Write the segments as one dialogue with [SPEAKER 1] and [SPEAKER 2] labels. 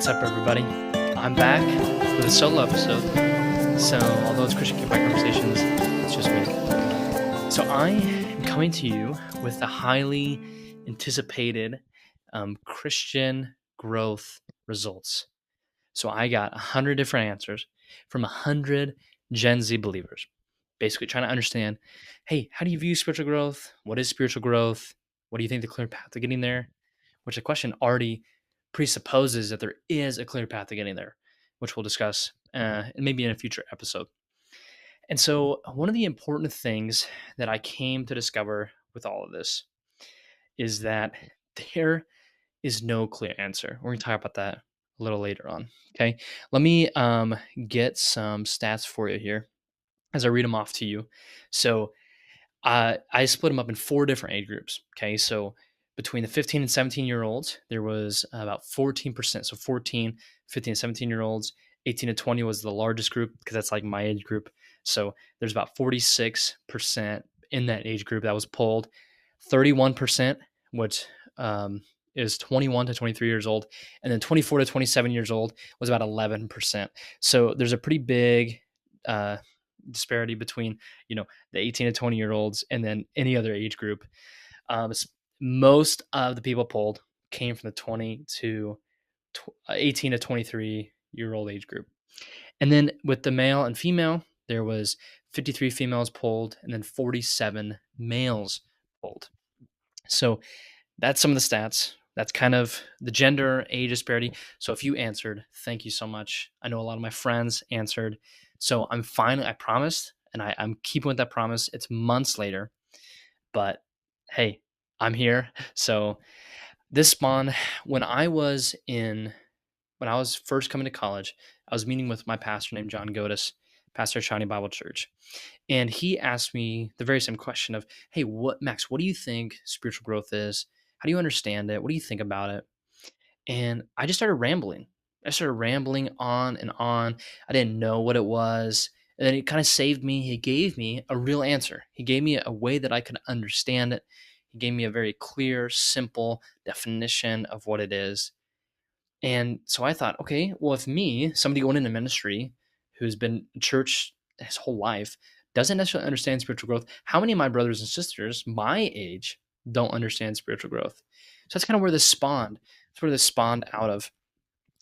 [SPEAKER 1] up, everybody? I'm back with a solo episode. So, although it's Christian Campfire Conversations, it's just me. So, I am coming to you with the highly anticipated Christian growth results. So, I got 100 different answers from 100 Gen Z believers, basically trying to understand, hey, how do you view spiritual growth? What is spiritual growth? What do you think the clear path to getting there? Which the question already presupposes that there is a clear path to getting there, which we'll discuss maybe in a future episode. And so, one of the important things that I came to discover with all of this is that there is no clear answer. We're going to talk about that a little later on. Okay. Let me get some stats for you here as I read them off to you. So, I split them up in 4 different age groups. Okay, so between the 15 and 17-year-olds, there was about 14%. So 14, 15, and 17-year-olds. 18 to 20 was the largest group because that's like my age group. So there's about 46% in that age group that was polled. 31%, which is 21 to 23 years old. And then 24 to 27 years old was about 11%. So there's a pretty big disparity between the 18 to 20-year-olds and then any other age group. Most of the people polled came from the 18 to 23-year-old age group. And then with the male and female, there was 53 females polled and then 47 males polled. So that's some of the stats. That's kind of the gender age disparity. So if you answered, thank you so much. I know a lot of my friends answered. So I'm fine. I promised, and I'm keeping with that promise. It's months later, but hey, I'm here. So this spawned when I was first coming to college. I was meeting with my pastor named John Godis, pastor of Shawnee Bible Church, and he asked me the very same question of, "Hey, Max? What do you think spiritual growth is? How do you understand it? What do you think about it?" And I just started rambling. I started rambling on and on. I didn't know what it was. And then it kind of saved me. He gave me a real answer. He gave me a way that I could understand it. He gave me a very clear, simple definition of what it is. And so I thought, okay, well, if me, somebody going into ministry who's been in church his whole life, doesn't necessarily understand spiritual growth, how many of my brothers and sisters my age don't understand spiritual growth? So that's kind of where this spawned. That's where this spawned out of.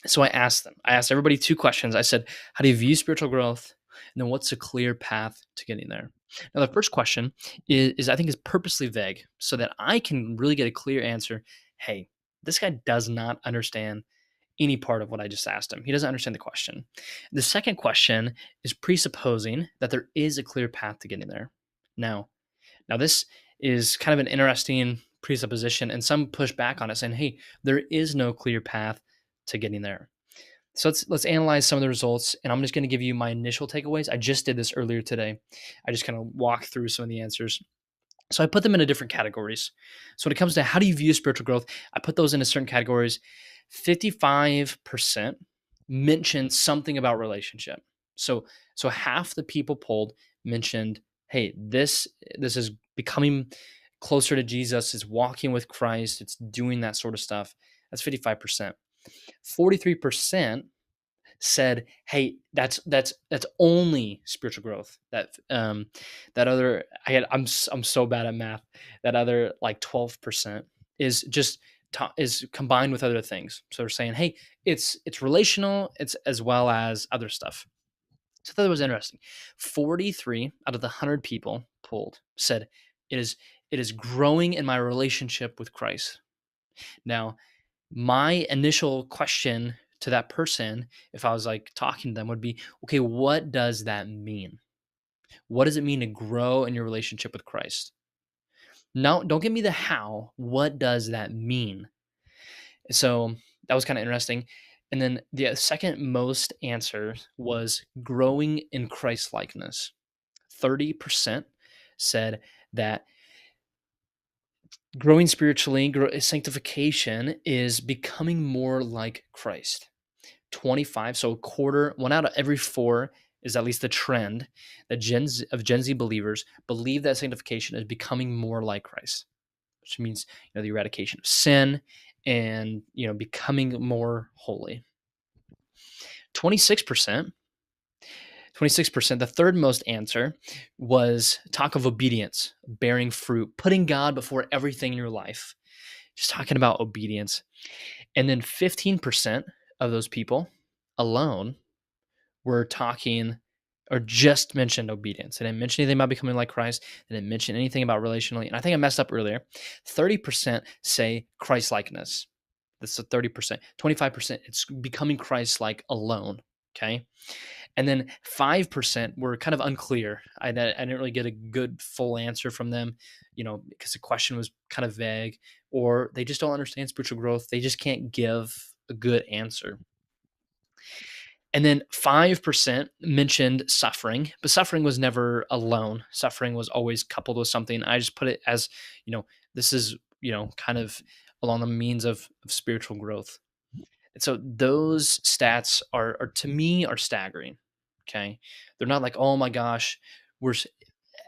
[SPEAKER 1] So I asked them. I asked everybody 2 questions. I said, how do you view spiritual growth? And then what's a clear path to getting there? Now, the first question is I think is purposely vague so that I can really get a clear answer. Hey, this guy does not understand any part of what I just asked him. He doesn't understand the question. The second question is presupposing that there is a clear path to getting there. Now this is kind of an interesting presupposition, and some push back on it saying, hey, there is no clear path to getting there. So let's analyze some of the results, and I'm just going to give you my initial takeaways. I just did this earlier today. I just kind of walked through some of the answers. So I put them into different categories. So when it comes to how do you view spiritual growth, I put those into certain categories. 55% mentioned something about relationship. So half the people polled mentioned, hey, this is becoming closer to Jesus, it's walking with Christ, it's doing that sort of stuff. That's 55%. 43% said, hey, that's only spiritual growth. That other I'm so bad at math. That other like 12% is just is combined with other things. So they're saying, hey, it's relational, it's as well as other stuff. So I thought that was interesting. 43 out of the 100 people polled said it is growing in my relationship with Christ. Now, my initial question to that person, if I was like talking to them, would be, okay, what does that mean? What does it mean to grow in your relationship with Christ? No, don't give me the how. What does that mean? So that was kind of interesting. And then the second most answer was growing in Christ likeness. 30% said that growing spiritually, sanctification is becoming more like Christ. 25, so a quarter, 1 out of every 4 is at least the trend that Gen Z believers believe that sanctification is becoming more like Christ, which means the eradication of sin and becoming more holy. 26%, 26%, the third most answer was talk of obedience, bearing fruit, putting God before everything in your life, just talking about obedience. And then 15% of those people alone were talking or just mentioned obedience. They didn't mention anything about becoming like Christ. They didn't mention anything about relationally. And I think I messed up earlier. 30% say Christ likeness. That's the 30%. 25%, it's becoming Christ like alone. Okay. And then 5% were kind of unclear. I didn't really get a good full answer from them, because the question was kind of vague, or they just don't understand spiritual growth. They just can't give a good answer. And then 5% mentioned suffering, but suffering was never alone. Suffering was always coupled with something. I just put it as, this is, kind of along the means of spiritual growth. And so those stats are to me are staggering. Okay. They're not like, oh my gosh, we're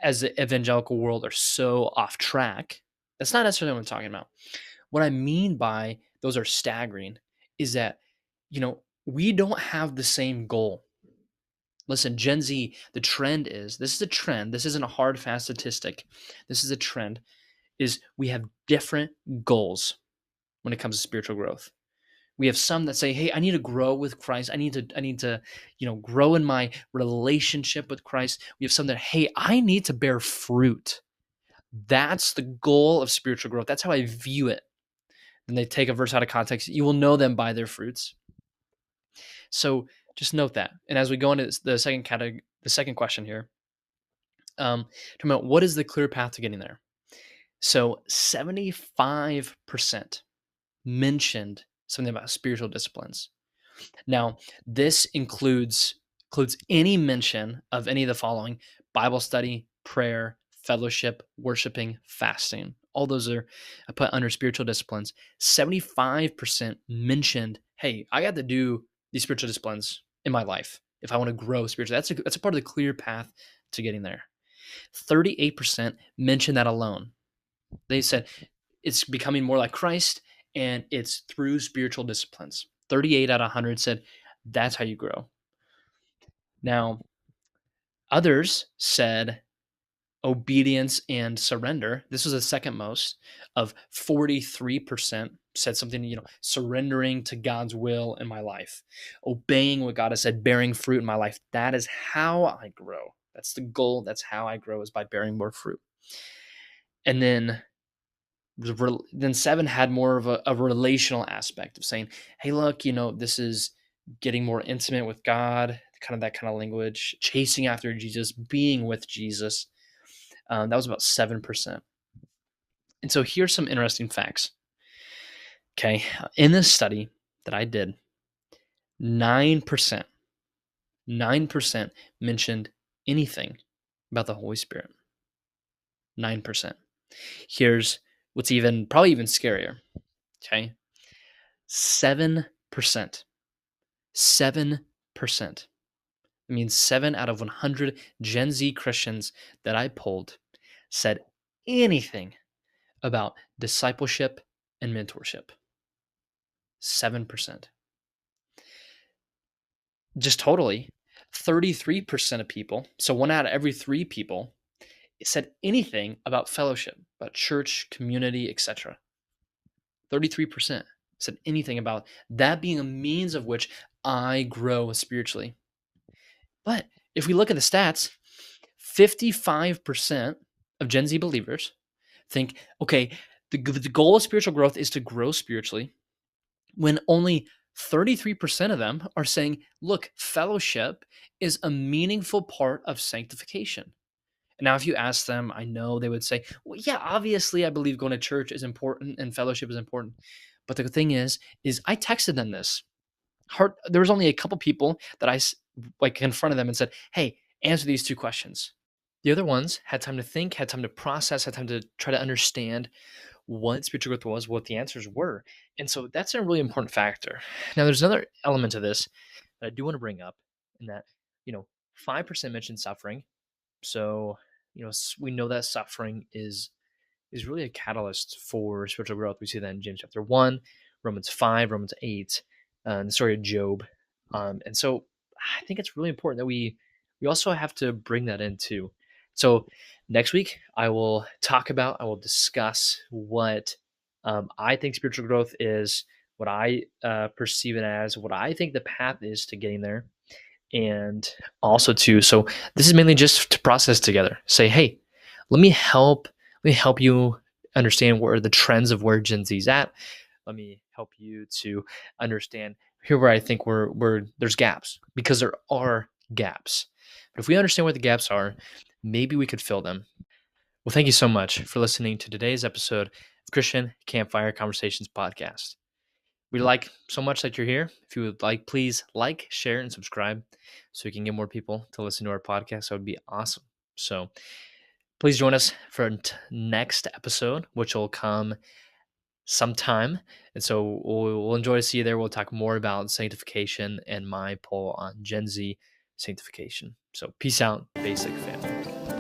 [SPEAKER 1] as the evangelical world are so off track. That's not necessarily what I'm talking about. What I mean by those are staggering is that, we don't have the same goal. Listen, Gen Z, the trend is, this is a trend. This isn't a hard, fast statistic. This is a trend, is we have different goals when it comes to spiritual growth. We have some that say, hey, I need to grow with Christ. I need to, grow in my relationship with Christ. We have some that, hey, I need to bear fruit. That's the goal of spiritual growth. That's how I view it. Then they take a verse out of context. You will know them by their fruits. So just note that. And as we go into the second category, the second question here, talking about what is the clear path to getting there. So 75% mentioned something about spiritual disciplines. Now, this includes any mention of any of the following: Bible study, prayer, fellowship, worshiping, fasting. All those are put under spiritual disciplines. 75% mentioned, hey, I got to do these spiritual disciplines in my life if I want to grow spiritually. That's a part of the clear path to getting there. 38% mentioned that alone. They said it's becoming more like Christ, and it's through spiritual disciplines. 38 out of 100 said that's how you grow. Now, others said obedience and surrender. This was the second most, of 43% said something, surrendering to God's will in my life, obeying what God has said, bearing fruit in my life. That is how I grow. That's the goal. That's how I grow, is by bearing more fruit. And then 7 had more of a relational aspect of saying, hey, look, this is getting more intimate with God, kind of that kind of language, chasing after Jesus, being with Jesus. That was about 7%. And so here's some interesting facts. Okay. In this study that I did, 9% mentioned anything about the Holy Spirit. 9%. Here's what's probably even scarier. Okay. 7%. 7%. It means 7 out of 100 Gen Z Christians that I polled said anything about discipleship and mentorship. 7%. Just totally, 33% of people, so 1 out of every 3 people, said anything about fellowship, about church, community, etc. 33% said anything about that being a means of which I grow spiritually. But if we look at the stats, 55% of Gen Z believers think, okay, the goal of spiritual growth is to grow spiritually, when only 33% of them are saying, look, fellowship is a meaningful part of sanctification. And now, if you ask them, I know they would say, well, yeah, obviously I believe going to church is important and fellowship is important. But the thing is I texted them this. There was only a couple people that I confronted them and said, hey, answer these 2 questions. The other ones had time to think, had time to process, had time to try to understand what spiritual growth was, what the answers were. And so that's a really important factor. Now, there's another element to this that I do want to bring up, in that, 5% mentioned suffering. So, we know that suffering is really a catalyst for spiritual growth. We see that in James chapter 1, Romans 5, Romans 8, and the story of Job. And so I think it's really important that we also have to bring that in too. So next week I will discuss what I think spiritual growth is, what I perceive it as, what I think the path is to getting there, and also too. So this is mainly just to process together. Say, hey, let me help. Let me help you understand where the trends of where Gen Z's at. Let me help you to understand here where I think where there's gaps, because there are gaps. But if we understand what the gaps are, maybe we could fill them. Well, thank you so much for listening to today's episode of Christian Campfire Conversations podcast. We like so much that you're here. If you would like, please like, share, and subscribe so we can get more people to listen to our podcast. That would be awesome. So please join us for next episode, which will come sometime. And so we'll enjoy to see you there. We'll talk more about sanctification and my poll on Gen Z sanctification. So peace out, basic family.